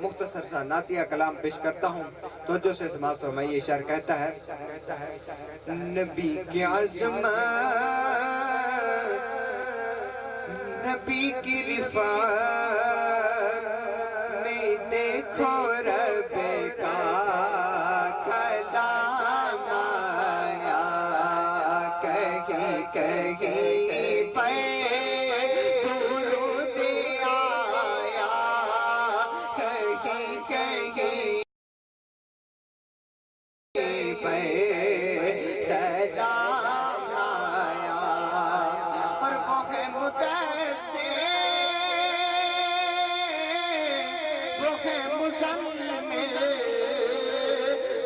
مختصر سا نعتیہ کلام پیش کرتا ہوں، توجہ سے سماعت فرمائیے۔ شاعر کہتا ہے نبی کی عظمت، نبی کی رفعت میں دیکھو رب کا کلام آیا، کہیں کہیں پہ درود آیا، کہیں کہیں پہ سلام آیا، اور وہ ہے مدثر، وہ ہے مزمل،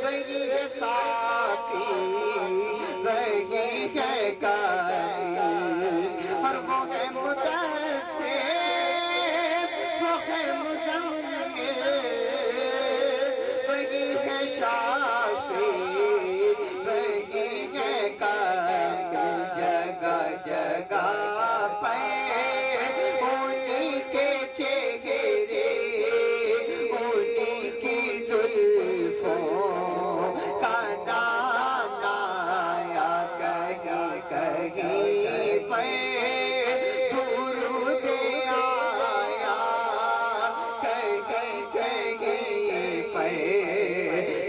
وہی ہے ساقی، وہی ہے قاری، اور وہ ہے مدثر، وہ ہے مزمل، وہی ہے شافی، وہی ہے قاری، جگہ جگہ پہ انہی کے چہرے، انہی کی زلفوں کا نام آیا، کہیں کہیں پہ درود آیا، کہیں کہیں پہ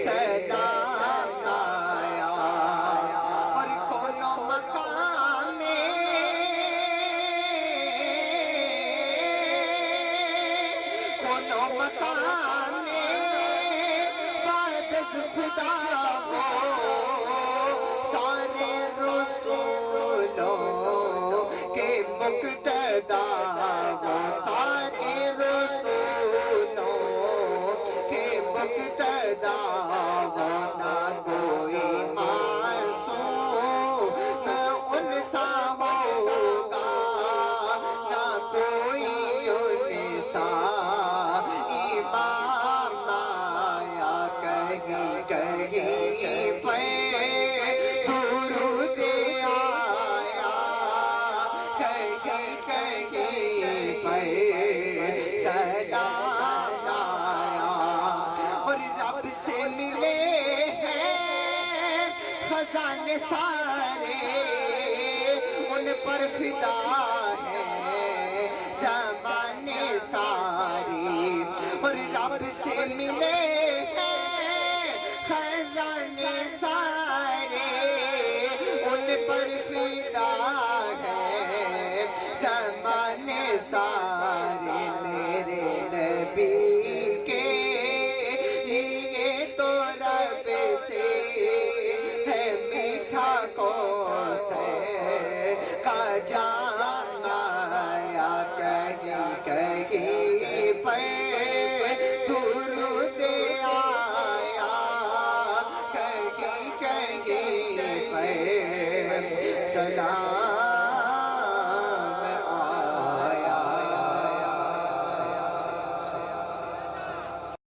سلام آیا، اور کونوں مقام میں، کونوں مقام میں بعد از خدا ہو، سارے رسولوں کے مقتدا وہ، سارے رسولوں کے مقتدا وہ، نہ کوئی معصوم ان سا ہوگا، نہ کوئی ان سا امام آیا، کہیں کہیں پہ درود آیا، کہیں کہیں پہ سلام آیا، اور رب سے ملے ہیں خزانے سارے، ان پر فدا ہے زمانے ساری، اور رب سے ملے ہیں خزانے سارے، ان پر فدا ہے زمانے سارے، میرے نبی کے لیے تو رب سے ہے میٹھا کوثر کا جام آیا، کہیں کہیں پہ درود آیا، کہیں کہیں پہ سلام